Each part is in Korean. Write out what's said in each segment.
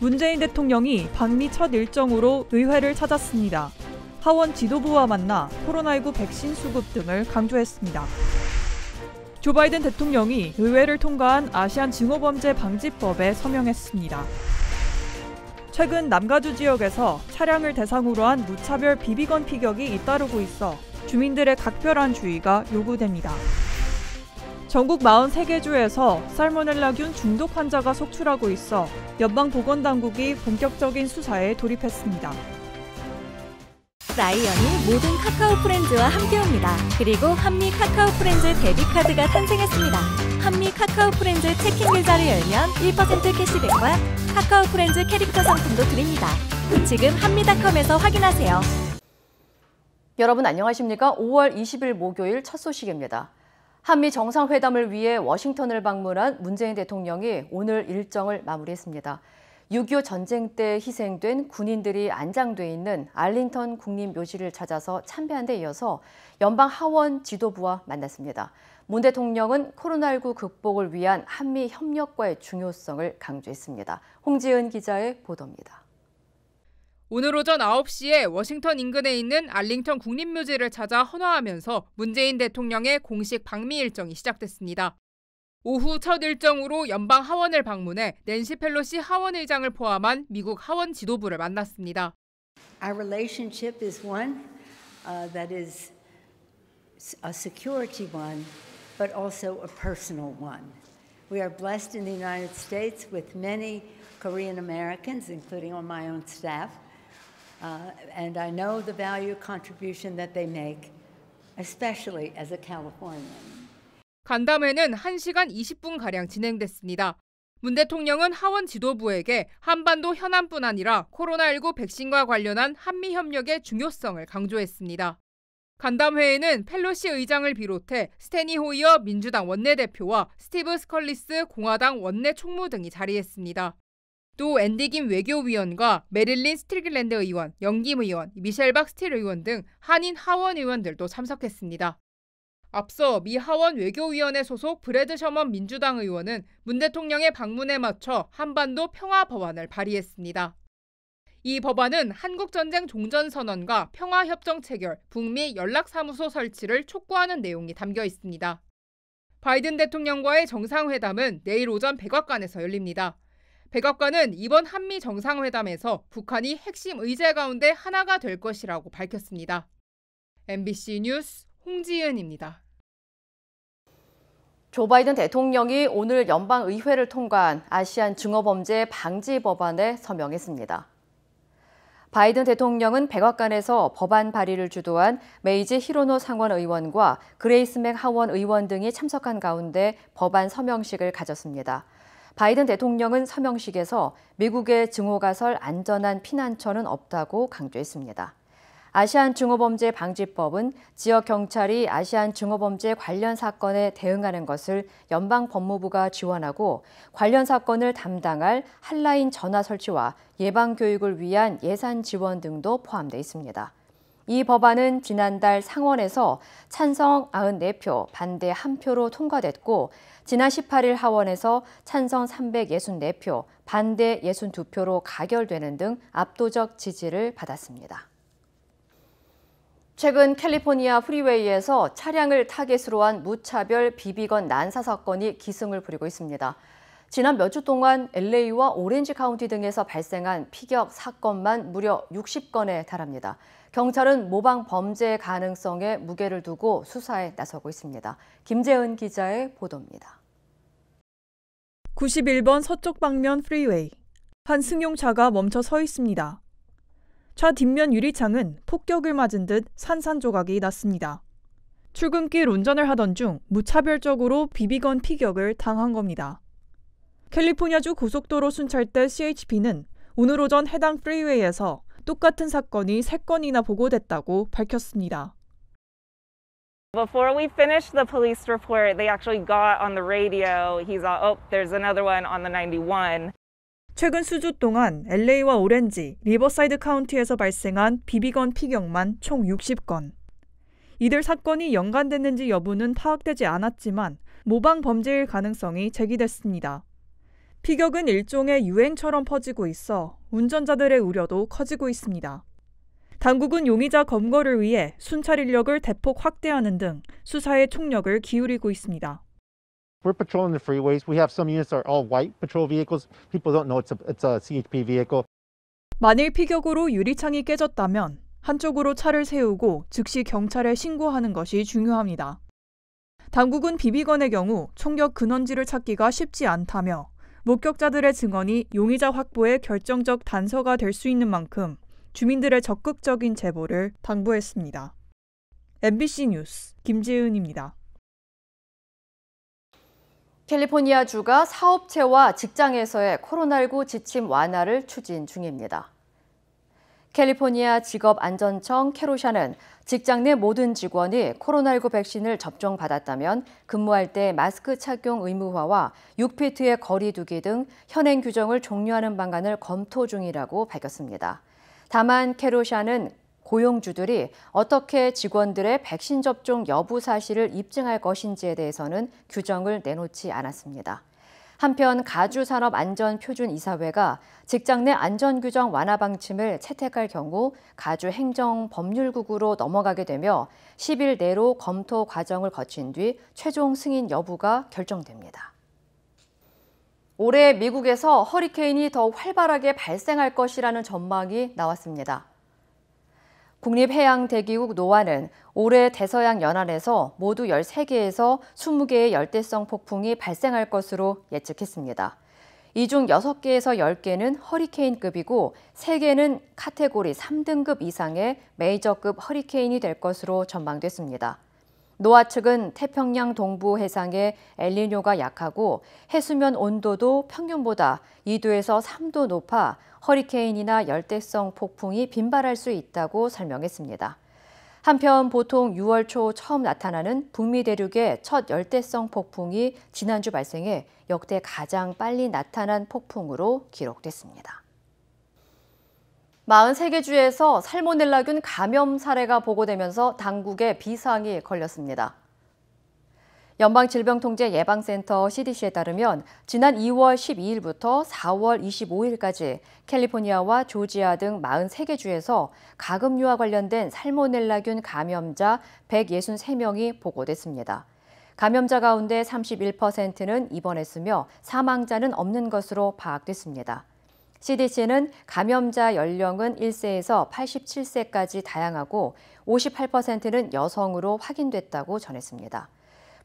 문재인 대통령이 방미 첫 일정으로 의회를 찾았습니다. 하원 지도부와 만나 코로나19 백신 수급 등을 강조했습니다. 조 바이든 대통령이 의회를 통과한 아시안 증오범죄 방지법에 서명했습니다. 최근 남가주 지역에서 차량을 대상으로 한 무차별 비비건 피격이 잇따르고 있어 주민들의 각별한 주의가 요구됩니다. 전국 43개 주에서 살모넬라균 중독 환자가 속출하고 있어 연방보건당국이 본격적인 수사에 돌입했습니다. 라이언이 모든 카카오 프렌즈와 함께옵니다. 그리고 한미 카카오 프렌즈 데뷔카드가 탄생했습니다. 한미 카카오 프렌즈 체킹 계좌를 열면 1% 캐시백과 카카오 프렌즈 캐릭터 상품도 드립니다. 지금 한미닷컴에서 확인하세요. 여러분 안녕하십니까? 5월 20일 목요일 첫 소식입니다. 한미 정상회담을 위해 워싱턴을 방문한 문재인 대통령이 오늘 일정을 마무리했습니다. 6.25 전쟁 때 희생된 군인들이 안장돼 있는 알링턴 국립묘지를 찾아서 참배한 데 이어서 연방 하원 지도부와 만났습니다. 문 대통령은 코로나19 극복을 위한 한미 협력과의 중요성을 강조했습니다. 홍지은 기자의 보도입니다. 오늘 오전 9시에 워싱턴 인근에 있는 알링턴 국립묘지를 찾아 헌화하면서 문재인 대통령의 공식 방미 일정이 시작됐습니다. 오후 첫 일정으로 연방 하원을 방문해 낸시 펠로시 하원의장을 포함한 미국 하원 지도부를 만났습니다. Our relationship is one that is a security one, but also a personal one. We are blessed in the United States with many Korean Americans, including on my own staff. And I know the value contribution that they make, especially as a Californian. 간담회는 1시간 20분가량 진행됐습니다. 문 대통령은 하원 지도부에게 한반도 현안뿐 아니라 코로나19 백신과 관련한 한미 협력의 중요성을 강조했습니다. 간담회에는 펠로시 의장을 비롯해 스테니 호이어 민주당 원내대표와 스티브 스컬리스 공화당 원내 총무 등이 자리했습니다. 또 앤디 김 외교위원과 메릴린 스트리글랜드 의원, 영김 의원, 미셸 박 스틸 의원 등 한인 하원 의원들도 참석했습니다. 앞서 미 하원 외교위원회 소속 브래드 셔먼 민주당 의원은 문 대통령의 방문에 맞춰 한반도 평화 법안을 발의했습니다. 이 법안은 한국전쟁 종전선언과 평화협정 체결, 북미 연락사무소 설치를 촉구하는 내용이 담겨 있습니다. 바이든 대통령과의 정상회담은 내일 오전 백악관에서 열립니다. 백악관은 이번 한미 정상회담에서 북한이 핵심 의제 가운데 하나가 될 것이라고 밝혔습니다. MBC 뉴스 홍지은입니다. 조 바이든 대통령이 오늘 연방의회를 통과한 아시안 증오범죄 방지 법안에 서명했습니다. 바이든 대통령은 백악관에서 법안 발의를 주도한 메이지 히로노 상원 의원과 그레이스 맥 하원 의원 등이 참석한 가운데 법안 서명식을 가졌습니다. 바이든 대통령은 서명식에서 미국의 증오가설 안전한 피난처는 없다고 강조했습니다. 아시안 증오범죄 방지법은 지역 경찰이 아시안 증오범죄 관련 사건에 대응하는 것을 연방 법무부가 지원하고 관련 사건을 담당할 핫라인 전화 설치와 예방 교육을 위한 예산 지원 등도 포함되어 있습니다. 이 법안은 지난달 상원에서 찬성 94표, 반대 1표로 통과됐고 지난 18일 하원에서 찬성 364표, 반대 62표로 가결되는 등 압도적 지지를 받았습니다. 최근 캘리포니아 프리웨이에서 차량을 타겟으로 한 무차별 비비건 난사 사건이 기승을 부리고 있습니다. 지난 몇 주 동안 LA와 오렌지 카운티 등에서 발생한 피격 사건만 무려 60건에 달합니다. 경찰은 모방 범죄 가능성에 무게를 두고 수사에 나서고 있습니다. 김재은 기자의 보도입니다. 91번 서쪽 방면 프리웨이. 한 승용차가 멈춰 서 있습니다. 차 뒷면 유리창은 폭격을 맞은 듯 산산조각이 났습니다. 출근길 운전을 하던 중 무차별적으로 비비건 피격을 당한 겁니다. 캘리포니아주 고속도로 순찰대 CHP는 오늘 오전 해당 프리웨이에서 똑같은 사건이 3건이나 보고됐다고 밝혔습니다. Before we finished the police report, they actually got on the radio. He's all, oh, there's another one on the 91. 최근 수주 동안 LA와 오렌지, 리버사이드 카운티에서 발생한 비비건 피격만 총 60건. 이들 사건이 연관됐는지 여부는 파악되지 않았지만 모방 범죄일 가능성이 제기됐습니다. 피격은 일종의 유행처럼 퍼지고 있어 운전자들의 우려도 커지고 있습니다. 당국은 용의자 검거를 위해 순찰 인력을 대폭 확대하는 등 수사에 총력을 기울이고 있습니다. We're patrolling the freeways. We have some units that are all white patrol vehicles. People don't know it's a CHP vehicle. 만일 피격으로 유리창이 깨졌다면 한쪽으로 차를 세우고 즉시 경찰에 신고하는 것이 중요합니다. 당국은 비비건의 경우 총격 근원지를 찾기가 쉽지 않다며 목격자들의 증언이 용의자 확보에 결정적 단서가 될 수 있는 만큼 주민들의 적극적인 제보를 당부했습니다. MBC 뉴스 김재은입니다. 캘리포니아주가 사업체와 직장에서의 코로나19 지침 완화를 추진 중입니다. 캘리포니아 직업안전청 캐로샤는 직장 내 모든 직원이 코로나19 백신을 접종받았다면 근무할 때 마스크 착용 의무화와 6피트의 거리 두기 등 현행 규정을 종료하는 방안을 검토 중이라고 밝혔습니다. 다만 캐로샤는 고용주들이 어떻게 직원들의 백신 접종 여부 사실을 입증할 것인지에 대해서는 규정을 내놓지 않았습니다. 한편 가주산업안전표준이사회가 직장 내 안전규정 완화 방침을 채택할 경우 가주행정법률국으로 넘어가게 되며 10일 내로 검토 과정을 거친 뒤 최종 승인 여부가 결정됩니다. 올해 미국에서 허리케인이 더욱 활발하게 발생할 것이라는 전망이 나왔습니다. 국립해양대기국 노아는 올해 대서양 연안에서 모두 13개에서 20개의 열대성 폭풍이 발생할 것으로 예측했습니다. 이 중 6개에서 10개는 허리케인급이고 3개는 카테고리 3등급 이상의 메이저급 허리케인이 될 것으로 전망됐습니다. 노아 측은 태평양 동부 해상에 엘니뇨가 약하고 해수면 온도도 평균보다 2도에서 3도 높아 허리케인이나 열대성 폭풍이 빈발할 수 있다고 설명했습니다. 한편 보통 6월 초 처음 나타나는 북미 대륙의 첫 열대성 폭풍이 지난주 발생해 역대 가장 빨리 나타난 폭풍으로 기록됐습니다. 43개 주에서 살모넬라균 감염 사례가 보고되면서 당국에 비상이 걸렸습니다. 연방질병통제예방센터 CDC에 따르면 지난 2월 12일부터 4월 25일까지 캘리포니아와 조지아 등 43개 주에서 가금류와 관련된 살모넬라균 감염자 163명이 보고됐습니다. 감염자 가운데 31%는 입원했으며 사망자는 없는 것으로 파악됐습니다. CDC는 감염자 연령은 1세에서 87세까지 다양하고 58%는 여성으로 확인됐다고 전했습니다.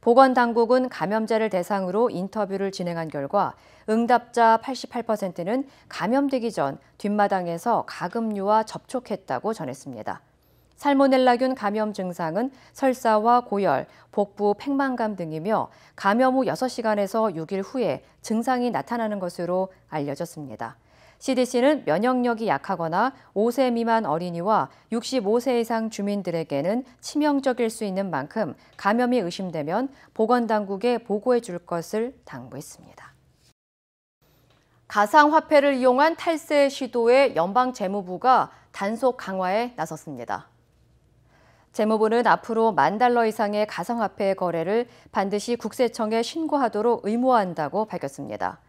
보건당국은 감염자를 대상으로 인터뷰를 진행한 결과 응답자 88%는 감염되기 전 뒷마당에서 가금류와 접촉했다고 전했습니다. 살모넬라균 감염 증상은 설사와 고열, 복부 팽만감 등이며 감염 후 6시간에서 6일 후에 증상이 나타나는 것으로 알려졌습니다. CDC는 면역력이 약하거나 5세 미만 어린이와 65세 이상 주민들에게는 치명적일 수 있는 만큼 감염이 의심되면 보건당국에 보고해 줄 것을 당부했습니다. 가상화폐를 이용한 탈세 시도에 연방재무부가 단속 강화에 나섰습니다. 재무부는 앞으로 $10,000 이상의 가상화폐 거래를 반드시 국세청에 신고하도록 의무화한다고 밝혔습니다.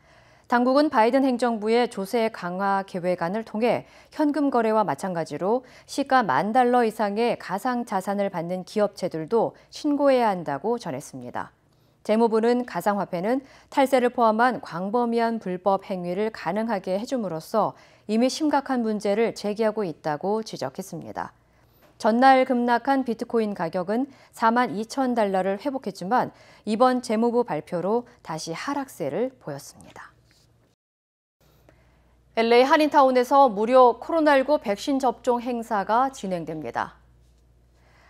당국은 바이든 행정부의 조세 강화 계획안을 통해 현금 거래와 마찬가지로 시가 $10,000 이상의 가상 자산을 받는 기업체들도 신고해야 한다고 전했습니다. 재무부는 가상화폐는 탈세를 포함한 광범위한 불법 행위를 가능하게 해줌으로써 이미 심각한 문제를 제기하고 있다고 지적했습니다. 전날 급락한 비트코인 가격은 $42,000를 회복했지만 이번 재무부 발표로 다시 하락세를 보였습니다. LA 한인타운에서 무료 코로나19 백신 접종 행사가 진행됩니다.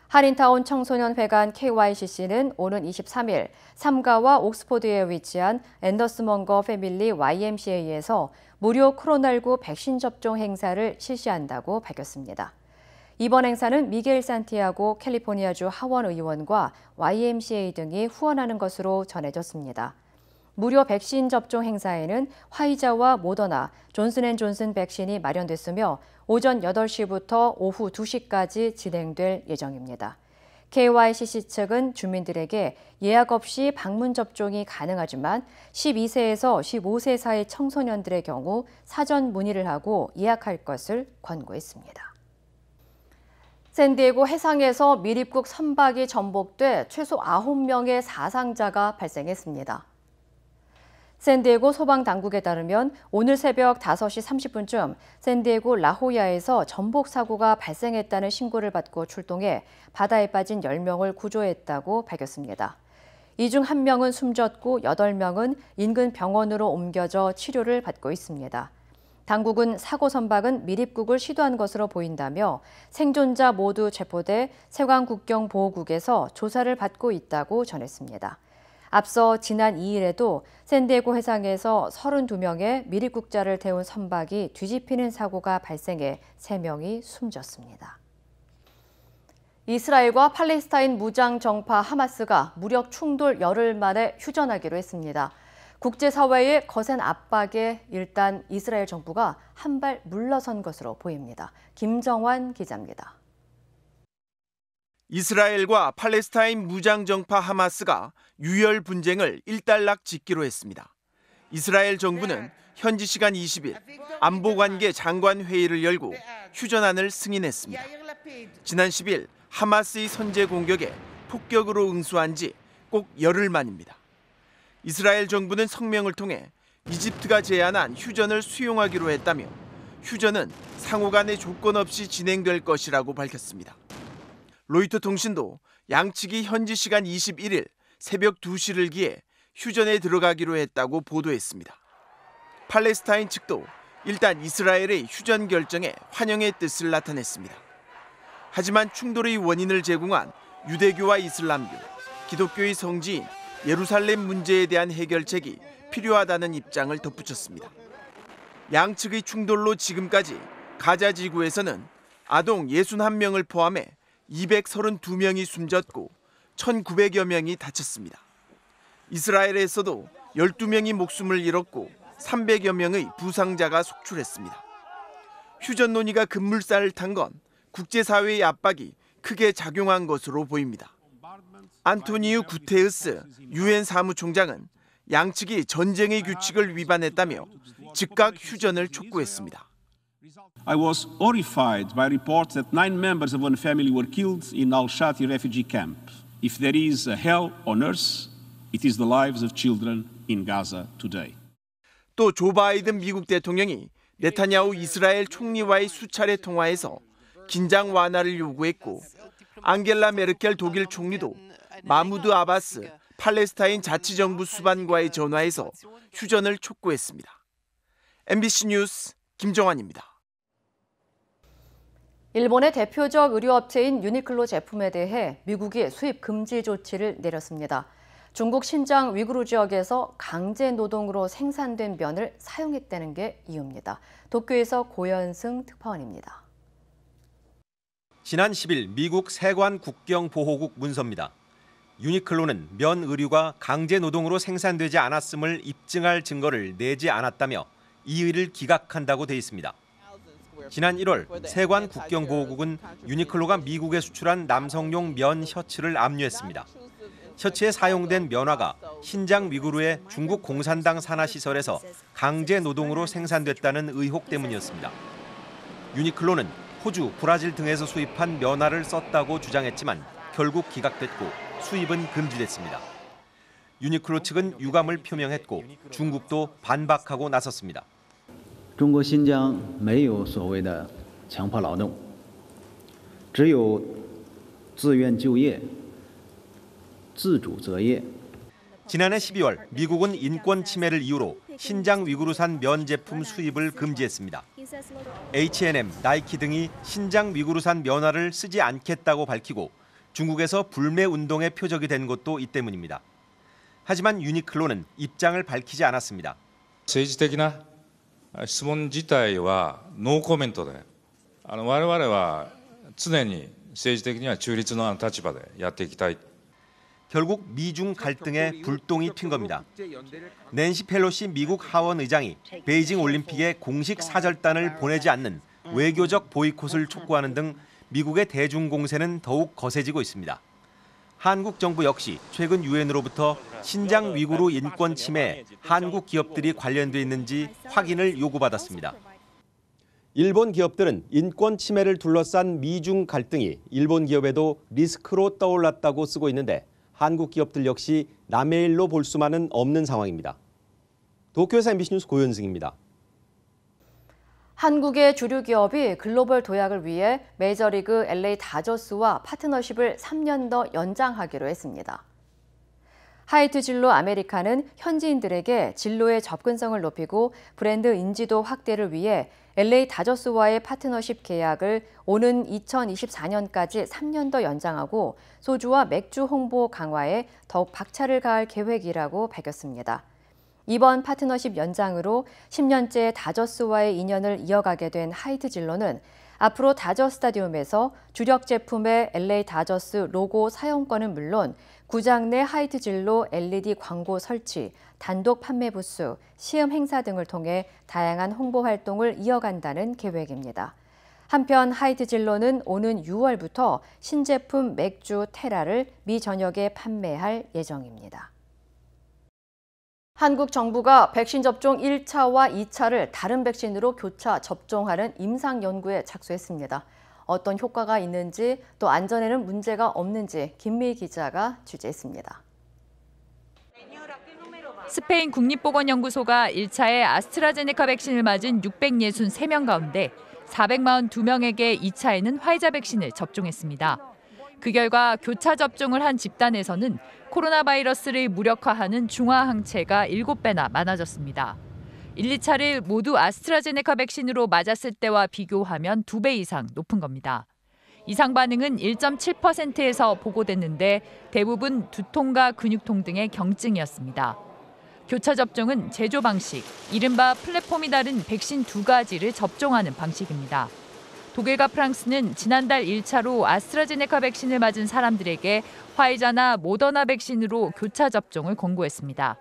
한인타운 청소년회관 KYCC는 오는 23일 삼가와 옥스포드에 위치한 앤더스 먼거 패밀리 YMCA에서 무료 코로나19 백신 접종 행사를 실시한다고 밝혔습니다. 이번 행사는 미겔 산티아고 캘리포니아주 하원 의원과 YMCA 등이 후원하는 것으로 전해졌습니다. 무료 백신 접종 행사에는 화이자와 모더나, 존슨앤존슨 백신이 마련됐으며 오전 8시부터 오후 2시까지 진행될 예정입니다. KYCC 측은 주민들에게 예약 없이 방문 접종이 가능하지만 12세에서 15세 사이 청소년들의 경우 사전 문의를 하고 예약할 것을 권고했습니다. 샌디에고 해상에서 미립국 선박이 전복돼 최소 9명의 사상자가 발생했습니다. 샌디에고 소방당국에 따르면 오늘 새벽 5시 30분쯤 샌디에고 라호야에서 전복 사고가 발생했다는 신고를 받고 출동해 바다에 빠진 10명을 구조했다고 밝혔습니다. 이 중 1명은 숨졌고 8명은 인근 병원으로 옮겨져 치료를 받고 있습니다. 당국은 사고 선박은 미립국을 시도한 것으로 보인다며 생존자 모두 체포돼 세관국경보호국에서 조사를 받고 있다고 전했습니다. 앞서 지난 2일에도 샌디에고 해상에서 32명의 미립국자를 태운 선박이 뒤집히는 사고가 발생해 3명이 숨졌습니다. 이스라엘과 팔레스타인 무장 정파 하마스가 무력 충돌 열흘 만에 휴전하기로 했습니다. 국제사회의 거센 압박에 일단 이스라엘 정부가 한 발 물러선 것으로 보입니다. 김정환 기자입니다. 이스라엘과 팔레스타인 무장정파 하마스가 유혈 분쟁을 일단락 짓기로 했습니다. 이스라엘 정부는 현지 시간 20일 안보관계 장관 회의를 열고 휴전안을 승인했습니다. 지난 10일 하마스의 선제 공격에 폭격으로 응수한 지 꼭 열흘 만입니다. 이스라엘 정부는 성명을 통해 이집트가 제안한 휴전을 수용하기로 했다며 휴전은 상호 간의 조건 없이 진행될 것이라고 밝혔습니다. 로이터 통신도 양측이 현지 시간 21일 새벽 2시를 기해 휴전에 들어가기로 했다고 보도했습니다. 팔레스타인 측도 일단 이스라엘의 휴전 결정에 환영의 뜻을 나타냈습니다. 하지만 충돌의 원인을 제공한 유대교와 이슬람교, 기독교의 성지인 예루살렘 문제에 대한 해결책이 필요하다는 입장을 덧붙였습니다. 양측의 충돌로 지금까지 가자 지구에서는 아동 61명을 포함해 232명이 숨졌고 1,900여 명이 다쳤습니다. 이스라엘에서도 12명이 목숨을 잃었고 300여 명의 부상자가 속출했습니다. 휴전 논의가 급물살을 탄 건 국제사회의 압박이 크게 작용한 것으로 보입니다. 안토니우 구테우스 유엔 사무총장은 양측이 전쟁의 규칙을 위반했다며 즉각 휴전을 촉구했습니다. I was horrified by reports that 9 members of one family were killed in al-Shati refugee camp. If there is a hell on earth, it is the lives of children in Gaza today. 또 조 바이든 미국 대통령이 네타냐후 이스라엘 총리와의 수차례 통화에서 긴장 완화를 요구했고 앙겔라 메르켈 독일 총리도 마무드 아바스 팔레스타인 자치정부 수반과의 전화에서 휴전을 촉구했습니다. MBC 뉴스 김정환입니다. 일본의 대표적 의류업체인 유니클로 제품에 대해 미국이 수입 금지 조치를 내렸습니다. 중국 신장 위구르 지역에서 강제 노동으로 생산된 면을 사용했다는 게 이유입니다. 도쿄에서 고현승 특파원입니다. 지난 10일 미국 세관 국경보호국 문서입니다. 유니클로는 면 의류가 강제 노동으로 생산되지 않았음을 입증할 증거를 내지 않았다며 이의를 기각한다고 돼 있습니다. 지난 1월 세관 국경보호국은 유니클로가 미국에 수출한 남성용 면 셔츠를 압류했습니다. 셔츠에 사용된 면화가 신장 위구르의 중국 공산당 산하시설에서 강제 노동으로 생산됐다는 의혹 때문이었습니다. 유니클로는 호주, 브라질 등에서 수입한 면화를 썼다고 주장했지만 결국 기각됐고 수입은 금지됐습니다. 유니클로 측은 유감을 표명했고 중국도 반박하고 나섰습니다. 中国新疆没有所谓的强迫劳动，只有自愿就业、自主择业。 지난해 12월 미국은 인권 침해를 이유로 신장 위구르산 면 제품 수입을 금지했습니다. H&M, 나이키 등이 신장 위구르산 면화를 쓰지 않겠다고 밝히고 중국에서 불매 운동의 표적이 된 것도 이 때문입니다. 하지만 유니클로는 입장을 밝히지 않았습니다. 政治的な質問自体はノーコメントで、我々は常に政治的には中立の立場でやっていきたい。 결국 미중 갈등에 불똥이 튄 겁니다. 낸시 펠로시 미국 하원 의장이 베이징 올림픽에 공식 사절단을 보내지 않는 외교적 보이콧을 촉구하는 등 미국의 대중 공세는 더욱 거세지고 있습니다. 한국 정부 역시 최근 유엔으로부터 신장 위구르 인권 침해에 한국 기업들이 관련돼 있는지 확인을 요구받았습니다. 일본 기업들은 인권 침해를 둘러싼 미중 갈등이 일본 기업에도 리스크로 떠올랐다고 쓰고 있는데 한국 기업들 역시 남의 일로 볼 수만은 없는 상황입니다. 도쿄에서 MBC 뉴스 고현승입니다. 한국의 주류 기업이 글로벌 도약을 위해 메이저리그 LA 다저스와 파트너십을 3년 더 연장하기로 했습니다. 하이트 진로 아메리카는 현지인들에게 진로의 접근성을 높이고 브랜드 인지도 확대를 위해 LA 다저스와의 파트너십 계약을 오는 2024년까지 3년 더 연장하고 소주와 맥주 홍보 강화에 더욱 박차를 가할 계획이라고 밝혔습니다. 이번 파트너십 연장으로 10년째 다저스와의 인연을 이어가게 된 하이트 진로는 앞으로 다저 스타디움에서 주력 제품의 LA 다저스 로고 사용권은 물론 구장 내 하이트 진로 LED 광고 설치, 단독 판매 부스, 시음 행사 등을 통해 다양한 홍보 활동을 이어간다는 계획입니다. 한편 하이트 진로는 오는 6월부터 신제품 맥주 테라를 미 전역에 판매할 예정입니다. 한국 정부가 백신 접종 1차와 2차를 다른 백신으로 교차 접종하는 임상 연구에 착수했습니다. 어떤 효과가 있는지 또 안전에는 문제가 없는지 김미 기자가 취재했습니다. 스페인 국립보건연구소가 1차에 아스트라제네카 백신을 맞은 663명 가운데 442명에게 2차에는 화이자 백신을 접종했습니다. 그 결과 교차 접종을 한 집단에서는 코로나 바이러스를 무력화하는 중화 항체가 7배나 많아졌습니다. 1, 2차를 모두 아스트라제네카 백신으로 맞았을 때와 비교하면 2배 이상 높은 겁니다. 이상 반응은 1.7%에서 보고됐는데 대부분 두통과 근육통 등의 경증이었습니다. 교차 접종은 제조 방식, 이른바 플랫폼이 다른 백신 2가지를 접종하는 방식입니다. 독일과 프랑스는 지난달 1차로 아스트라제네카 백신을 맞은 사람들에게 화이자나 모더나 백신으로 교차 접종을 권고했습니다.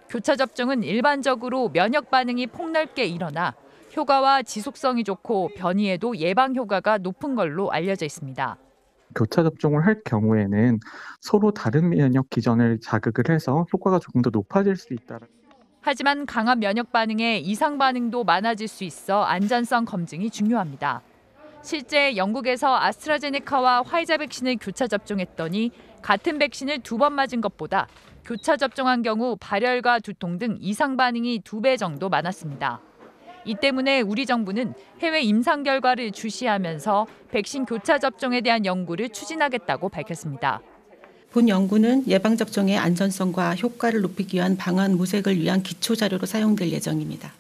교차 접종은 일반적으로 면역 반응이 폭넓게 일어나 효과와 지속성이 좋고 변이에도 예방 효과가 높은 걸로 알려져 있습니다. 교차 접종을 할 경우에는 서로 다른 면역 기전을 자극을 해서 효과가 조금 더 높아질 수 있다. 하지만 강한 면역 반응에 이상 반응도 많아질 수 있어 안전성 검증이 중요합니다. 실제 영국에서 아스트라제네카와 화이자 백신을 교차 접종했더니 같은 백신을 2번 맞은 것보다 교차 접종한 경우 발열과 두통 등 이상 반응이 2배 정도 많았습니다. 이 때문에 우리 정부는 해외 임상 결과를 주시하면서 백신 교차 접종에 대한 연구를 추진하겠다고 밝혔습니다. 본 연구는 예방접종의 안전성과 효과를 높이기 위한 방안 모색을 위한 기초자료로 사용될 예정입니다.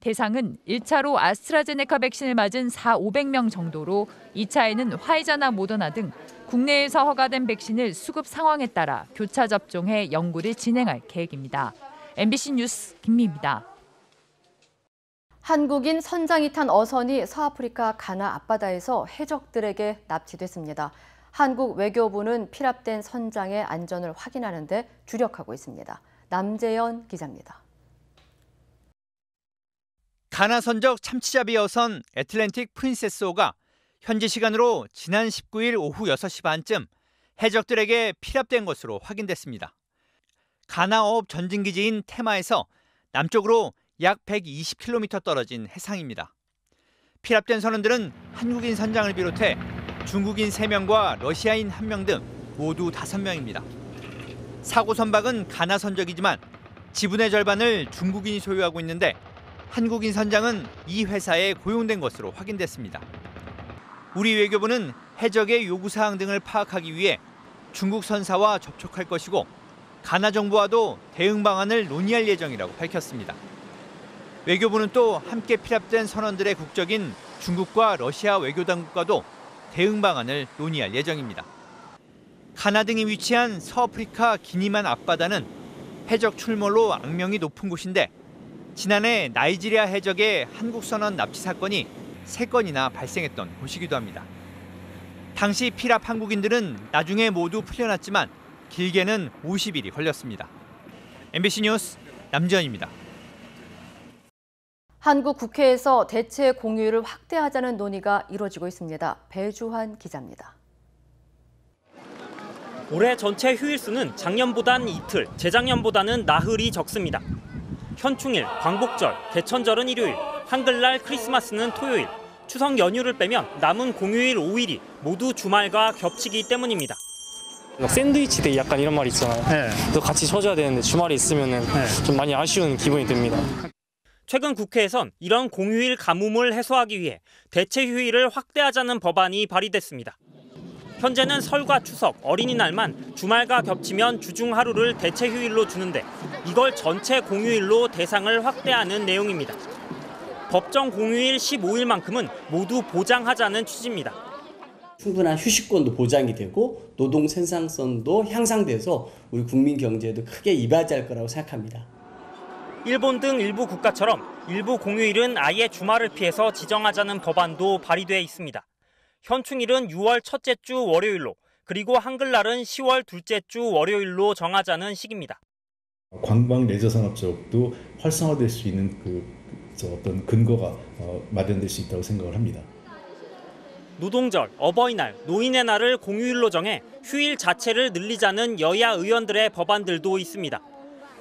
대상은 1차로 아스트라제네카 백신을 맞은 400-500명 정도로 2차에는 화이자나 모더나 등 국내에서 허가된 백신을 수급 상황에 따라 교차 접종해 연구를 진행할 계획입니다. MBC 뉴스 김미입니다. 한국인 선장이 탄 어선이 서아프리카 가나 앞바다에서 해적들에게 납치됐습니다. 한국 외교부는 피랍된 선장의 안전을 확인하는 데 주력하고 있습니다. 남재현 기자입니다. 가나 선적 참치잡이 어선 애틀랜틱 프린세스호가 현지 시간으로 지난 19일 오후 6시 반쯤 해적들에게 피랍된 것으로 확인됐습니다. 가나 어업 전진기지인 테마에서 남쪽으로 약 120km 떨어진 해상입니다. 피랍된 선원들은 한국인 선장을 비롯해 중국인 3명과 러시아인 1명 등 모두 5명입니다. 사고 선박은 가나 선적이지만 지분의 절반을 중국인이 소유하고 있는데 한국인 선장은 이 회사에 고용된 것으로 확인됐습니다. 우리 외교부는 해적의 요구사항 등을 파악하기 위해 중국 선사와 접촉할 것이고 가나 정부와도 대응 방안을 논의할 예정이라고 밝혔습니다. 외교부는 또 함께 피랍된 선원들의 국적인 중국과 러시아 외교당국과도 대응 방안을 논의할 예정입니다. 가나 등이 위치한 서아프리카 기니만 앞바다는 해적 출몰로 악명이 높은 곳인데 지난해 나이지리아 해적의 한국 선원 납치 사건이 3건이나 발생했던 곳이기도 합니다. 당시 피랍 한국인들은 나중에 모두 풀려났지만 길게는 50일이 걸렸습니다. MBC 뉴스 남지현입니다. 한국 국회에서 대체 공휴일을 확대하자는 논의가 이루어지고 있습니다. 배주환 기자입니다. 올해 전체 휴일 수는 작년보단 이틀, 재작년보다는 나흘이 적습니다. 현충일, 광복절, 개천절은 일요일, 한글날, 크리스마스는 토요일, 추석 연휴를 빼면 남은 공휴일 5일이 모두 주말과 겹치기 때문입니다. 샌드위치 데이 약간 이런 말 있잖아요. 네. 또 같이 쉬어줘야 되는데 주말에 있으면 좀 많이 아쉬운 기분이 듭니다. 최근 국회에선 이런 공휴일 가뭄을 해소하기 위해 대체 휴일을 확대하자는 법안이 발의됐습니다. 현재는 설과 추석, 어린이날만 주말과 겹치면 주중 하루를 대체 휴일로 주는데 이걸 전체 공휴일로 대상을 확대하는 내용입니다. 법정 공휴일 15일만큼은 모두 보장하자는 취지입니다. 충분한 휴식권도 보장이 되고 노동 생산성도 향상돼서 우리 국민 경제에도 크게 이바지할 거라고 생각합니다. 일본 등 일부 국가처럼 일부 공휴일은 아예 주말을 피해서 지정하자는 법안도 발의돼 있습니다. 현충일은 6월 첫째 주 월요일로, 그리고 한글날은 10월 둘째 주 월요일로 정하자는 식입니다. 관광 레저 산업 쪽도 활성화될 수 있는 어떤 근거가 마련될 수 있다고 생각을 합니다. 노동절, 어버이날, 노인의 날을 공휴일로 정해 휴일 자체를 늘리자는 여야 의원들의 법안들도 있습니다.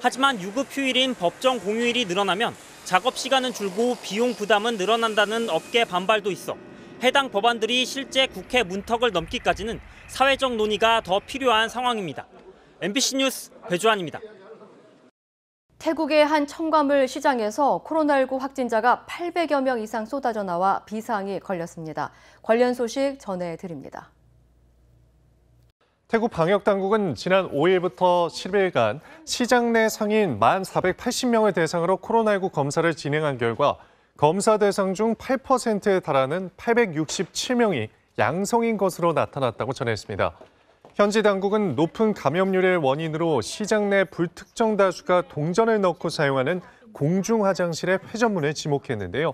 하지만 유급 휴일인 법정 공휴일이 늘어나면 작업 시간은 줄고 비용 부담은 늘어난다는 업계 반발도 있어 해당 법안들이 실제 국회 문턱을 넘기까지는 사회적 논의가 더 필요한 상황입니다. MBC 뉴스 배주환입니다. 태국의 한 첨가물 시장에서 코로나19 확진자가 800여 명 이상 쏟아져 나와 비상이 걸렸습니다. 관련 소식 전해드립니다. 태국 방역당국은 지난 5일부터 10일간 시장 내 상인 1,480명을 대상으로 코로나19 검사를 진행한 결과 검사 대상 중 8%에 달하는 867명이 양성인 것으로 나타났다고 전했습니다. 현지 당국은 높은 감염률을 원인으로 시장 내 불특정 다수가 동전을 넣고 사용하는 공중 화장실의 회전문을 지목했는데요.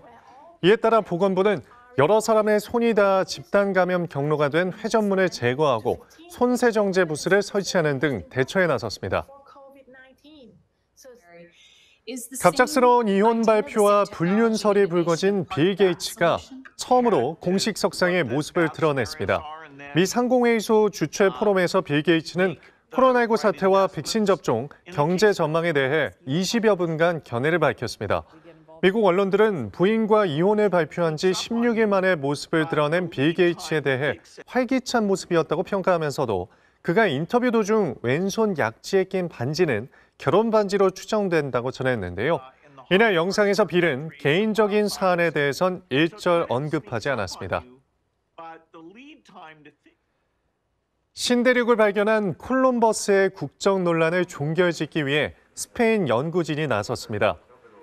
이에 따라 보건부는 여러 사람의 손이 닿아 집단 감염 경로가 된 회전문을 제거하고 손세정제 부스를 설치하는 등 대처에 나섰습니다. 갑작스러운 이혼 발표와 불륜설이 불거진 빌 게이츠가 처음으로 공식 석상의 모습을 드러냈습니다. 미 상공회의소 주최 포럼에서 빌 게이츠는 코로나19 사태와 백신 접종, 경제 전망에 대해 20여 분간 견해를 밝혔습니다. 미국 언론들은 부인과 이혼을 발표한 지 16일 만에 모습을 드러낸 빌 게이츠에 대해 활기찬 모습이었다고 평가하면서도 그가 인터뷰 도중 왼손 약지에 낀 반지는 결혼 반지로 추정된다고 전했는데요. 이날 영상에서 빌은 개인적인 사안에 대해선 일절 언급하지 않았습니다. 신대륙을 발견한 콜럼버스의 국적 논란을 종결짓기 위해 스페인 연구진이 나섰습니다.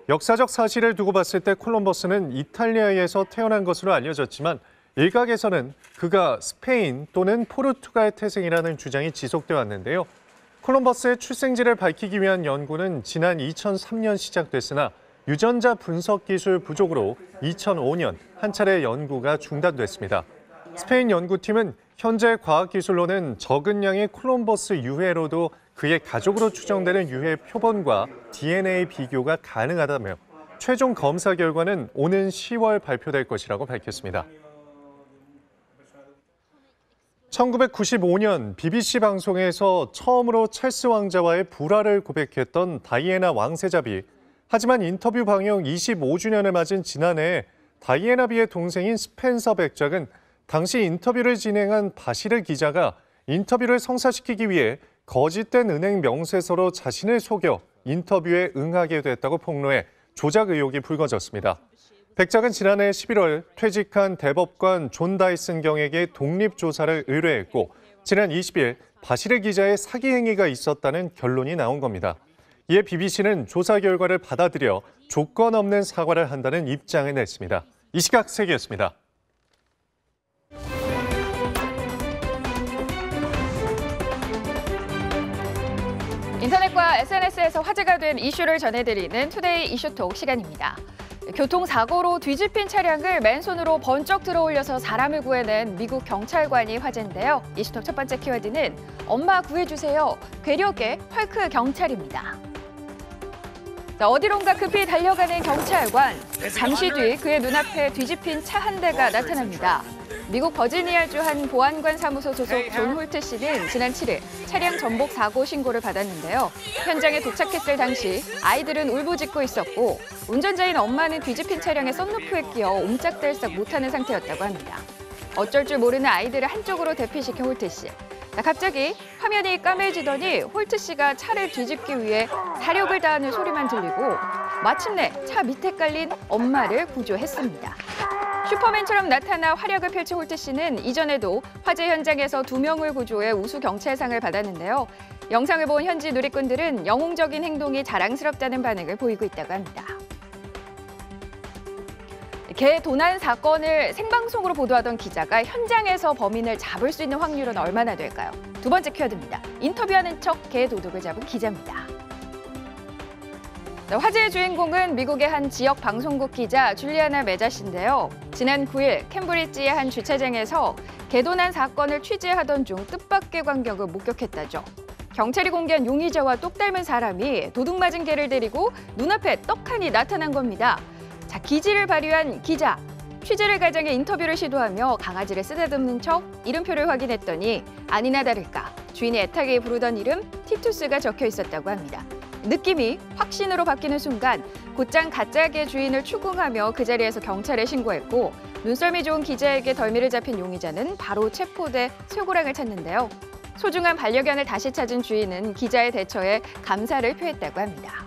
역사적 사실을 두고 봤을 때 콜럼버스는 이탈리아에서 태어난 것으로 알려졌지만 일각에서는 그가 스페인 또는 포르투갈 태생이라는 주장이 지속되어 왔는데요. 콜럼버스의 출생지를 밝히기 위한 연구는 지난 2003년 시작됐으나 유전자 분석 기술 부족으로 2005년 한 차례 연구가 중단됐습니다. 스페인 연구팀은 현재 과학기술로는 적은 양의 콜럼버스 유해로도 그의 가족으로 추정되는 유해 표본과 DNA 비교가 가능하다며 최종 검사 결과는 오는 10월 발표될 것이라고 밝혔습니다. 1995년 BBC 방송에서 처음으로 찰스 왕자와의 불화를 고백했던 다이애나 왕세자비. 하지만 인터뷰 방영 25주년을 맞은 지난해 다이애나 비의 동생인 스펜서 백작은 당시 인터뷰를 진행한 바시르 기자가 인터뷰를 성사시키기 위해 거짓된 은행 명세서로 자신을 속여 인터뷰에 응하게 됐다고 폭로해 조작 의혹이 불거졌습니다. 백작은 지난해 11월 퇴직한 대법관 존 다이슨 경에게 독립조사를 의뢰했고 지난 20일 바시르 기자의 사기 행위가 있었다는 결론이 나온 겁니다. 이에 BBC는 조사 결과를 받아들여 조건 없는 사과를 한다는 입장을 냈습니다. 이 시각 세계였습니다. 인터넷과 SNS에서 화제가 된 이슈를 전해드리는 투데이 이슈톡 시간입니다. 교통사고로 뒤집힌 차량을 맨손으로 번쩍 들어올려서 사람을 구해낸 미국 경찰관이 화제인데요. 이슈톡 첫 번째 키워드는 엄마 구해주세요. 괴력의 헐크 경찰입니다. 어디론가 급히 달려가는 경찰관. 잠시 뒤 그의 눈앞에 뒤집힌 차 한 대가 나타납니다. 미국 버지니아주 한 보안관 사무소 소속 존 홀트 씨는 지난 7일 차량 전복 사고 신고를 받았는데요. 현장에 도착했을 당시 아이들은 울부짖고 있었고 운전자인 엄마는 뒤집힌 차량의 썬루프에 끼어 옴짝달싹 못하는 상태였다고 합니다. 어쩔 줄 모르는 아이들을 한쪽으로 대피시킨 홀트 씨. 갑자기 화면이 까매지더니 홀트 씨가 차를 뒤집기 위해 사력을 다하는 소리만 들리고 마침내 차 밑에 깔린 엄마를 구조했습니다. 슈퍼맨처럼 나타나 활약을 펼친 홀트 씨는 이전에도 화재 현장에서 2명을 구조해 우수 경찰상을 받았는데요. 영상을 본 현지 누리꾼들은 영웅적인 행동이 자랑스럽다는 반응을 보이고 있다고 합니다. 개 도난 사건을 생방송으로 보도하던 기자가 현장에서 범인을 잡을 수 있는 확률은 얼마나 될까요? 두 번째 키워드입니다. 인터뷰하는 척 개 도둑을 잡은 기자입니다. 화제의 주인공은 미국의 한 지역 방송국 기자 줄리아나 메자 씨인데요. 지난 9일 캠브리지의 한 주차장에서 개도난 사건을 취재하던 중 뜻밖의 광경을 목격했다죠. 경찰이 공개한 용의자와 똑 닮은 사람이 도둑 맞은 개를 데리고 눈앞에 떡하니 나타난 겁니다. 자, 기지를 발휘한 기자. 취재를 가장해 인터뷰를 시도하며 강아지를 쓰다듬는 척 이름표를 확인했더니 아니나 다를까 주인이 애타게 부르던 이름 티투스가 적혀 있었다고 합니다. 느낌이 확신으로 바뀌는 순간 곧장 가짜개 주인을 추궁하며 그 자리에서 경찰에 신고했고 눈썰미 좋은 기자에게 덜미를 잡힌 용의자는 바로 체포돼 쇠고랑을 찾는데요. 소중한 반려견을 다시 찾은 주인은 기자의 대처에 감사를 표했다고 합니다.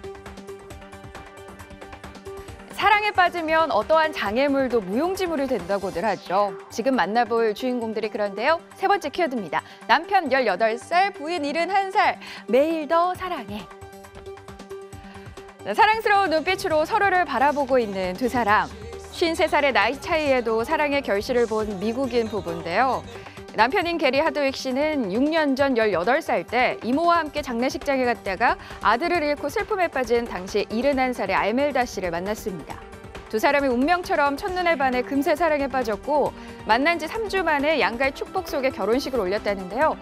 사랑에 빠지면 어떠한 장애물도 무용지물이 된다고들 하죠. 지금 만나볼 주인공들이 그런데요. 세 번째 키워드입니다. 남편 18살, 부인 71살, 매일 더 사랑해. 사랑스러운 눈빛으로 서로를 바라보고 있는 두 사람. 53살의 나이 차이에도 사랑의 결실을 본 미국인 부부인데요. 남편인 게리 하드윅 씨는 6년 전 18살 때 이모와 함께 장례식장에 갔다가 아들을 잃고 슬픔에 빠진 당시 71살의 알멜다 씨를 만났습니다. 두 사람이 운명처럼 첫눈에 반해 금세 사랑에 빠졌고 만난 지 3주 만에 양가의 축복 속에 결혼식을 올렸다는데요.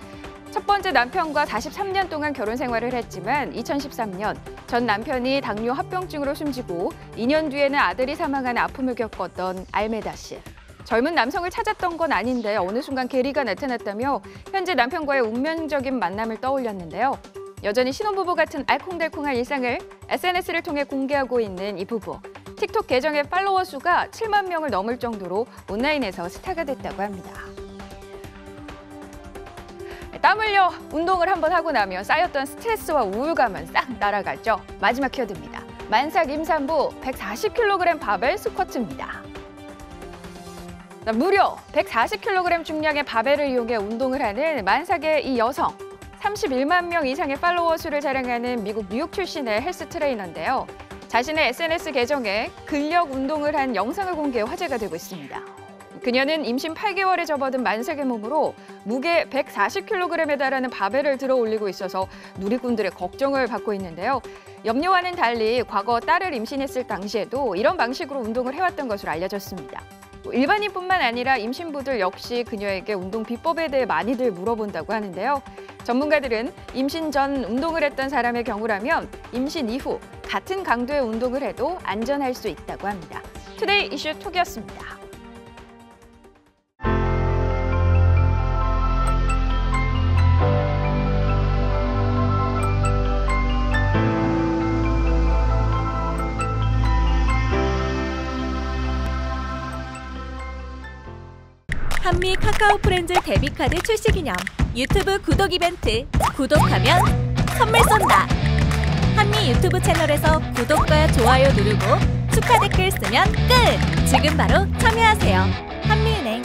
첫 번째 남편과 43년 동안 결혼 생활을 했지만 2013년 전 남편이 당뇨 합병증으로 숨지고 2년 뒤에는 아들이 사망하는 아픔을 겪었던 알메다 씨. 젊은 남성을 찾았던 건 아닌데 어느 순간 게리가 나타났다며 현재 남편과의 운명적인 만남을 떠올렸는데요. 여전히 신혼부부 같은 알콩달콩한 일상을 SNS를 통해 공개하고 있는 이 부부. 틱톡 계정의 팔로워 수가 7만 명을 넘을 정도로 온라인에서 스타가 됐다고 합니다. 땀 흘려 운동을 한번 하고 나면 쌓였던 스트레스와 우울감은 싹 날아가죠. 마지막 키워드입니다. 만삭 임산부 140kg 바벨 스쿼트입니다. 무려 140kg 중량의 바벨을 이용해 운동을 하는 만삭의 이 여성. 31만 명 이상의 팔로워 수를 자랑하는 미국 뉴욕 출신의 헬스 트레이너인데요. 자신의 SNS 계정에 근력 운동을 한 영상을 공개해 화제가 되고 있습니다. 그녀는 임신 8개월에 접어든 만삭의 몸으로 무게 140kg에 달하는 바벨을 들어 올리고 있어서 누리꾼들의 걱정을 받고 있는데요. 염려와는 달리 과거 딸을 임신했을 당시에도 이런 방식으로 운동을 해왔던 것으로 알려졌습니다. 일반인뿐만 아니라 임신부들 역시 그녀에게 운동 비법에 대해 많이들 물어본다고 하는데요. 전문가들은 임신 전 운동을 했던 사람의 경우라면 임신 이후 같은 강도의 운동을 해도 안전할 수 있다고 합니다. 투데이 이슈 톡이었습니다. 한미 카카오 프렌즈 데뷔카드 출시 기념 유튜브 구독 이벤트 구독하면 선물 쏜다. 한미 유튜브 채널에서 구독과 좋아요 누르고 축하 댓글 쓰면 끝! 지금 바로 참여하세요. 한미은행.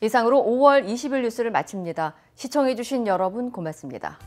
이상으로 5월 20일 뉴스를 마칩니다. 시청해주신 여러분 고맙습니다.